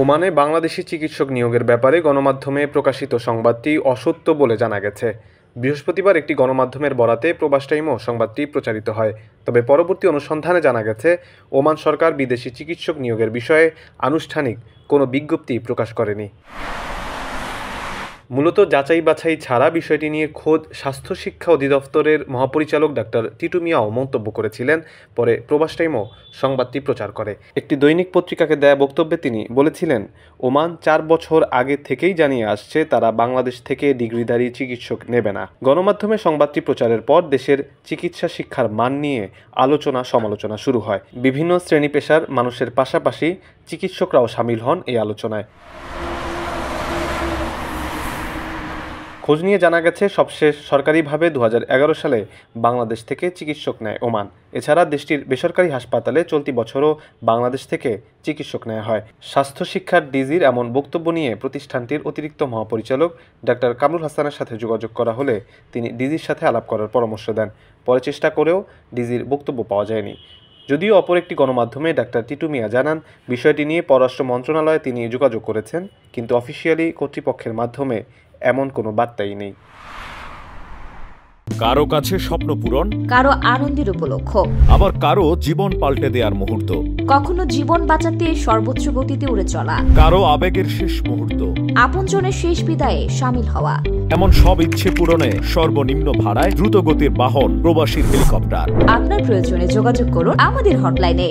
ওমানে বাংলাদেশি চিকিৎসক নিয়োগের ব্যাপারে গণমাধ্যমে প্রকাশিত সংবাদটি অসত্য বলে জানা গেছে। বৃহস্পতিবার একটি গণমাধ্যমের বরাতে প্রবাস টাইমও সংবাদটি প্রচারিত হয়। তবে পরবর্তী অনুসন্ধানে জানা গেছে, ওমান সরকার বিদেশি চিকিৎসক নিয়োগের বিষয়ে আনুষ্ঠানিক কোনো বিজ্ঞপ্তি প্রকাশ করেনি। মূলত যাচাই বাছাই ছাড়া বিষয়টি নিয়ে খোদ স্বাস্থ্য শিক্ষা অধিদপ্তরের মহাপরিচালক ডাক্তার টিটু মিয়াও মন্তব্য করেছিলেন। পরে প্রবাস টাইমও সংবাদটি প্রচার করে। একটি দৈনিক পত্রিকাকে দেয়া বক্তব্যে তিনি বলেছিলেন, ওমান 4 বছর আগে থেকেই জানিয়ে আসছে তারা বাংলাদেশ থেকে ডিগ্রিধারী চিকিৎসক নেবে না। গণমাধ্যমে সংবাদটি প্রচারের পর দেশের চিকিৎসা শিক্ষার মান নিয়ে আলোচনা সমালোচনা শুরু হয়। বিভিন্ন শ্রেণী পেশার মানুষের পাশাপাশি চিকিৎসকরাও সামিল হন এই আলোচনায়। খোঁজ নিয়ে জানা গেছে, সবশেষ সরকারিভাবে 2011 সালে বাংলাদেশ থেকে চিকিৎসক নেয় ওমান। এছাড়া দেশটির বেসরকারি হাসপাতালে চলতি বছরও বাংলাদেশ থেকে চিকিৎসক নেওয়া হয়। স্বাস্থ্য শিক্ষার ডিজির এমন বক্তব্য নিয়ে প্রতিষ্ঠানটির অতিরিক্ত মহাপরিচালক ডাক্তার কামরুল হাসানের সাথে যোগাযোগ করা হলে তিনি ডিজির সাথে আলাপ করার পরামর্শ দেন। পরে চেষ্টা করেও ডিজির বক্তব্য পাওয়া যায়নি। যদিও অপর একটি গণমাধ্যমে ডাক্তার টিটু মিয়া জানান, বিষয়টি নিয়ে পররাষ্ট্র মন্ত্রণালয়ে তিনি যোগাযোগ করেছেন, কিন্তু অফিসিয়ালি কর্তৃপক্ষের মাধ্যমে এমন কোনো বার্তাই নেই। কারো কাছে স্বপ্ন পূরণ, কারো আনন্দের উপলক্ষ, আবার কারো জীবন পাল্টে দেওয়ার মুহূর্ত, কখনো জীবন বাঁচাতে সর্বোচ্চ গতিতে উড়ে চলা, কারো আবেগের শেষ মুহূর্ত, আপনজনের শেষ বিদায়ে শামিল হওয়া, এমন সব ইচ্ছে পূরণে সর্বনিম্ন ভাড়ায় দ্রুত গতির বাহন প্রবাসী হেলিকপ্টার। আপনার প্রয়োজনে যোগাযোগ করুন আমাদের হটলাইনে।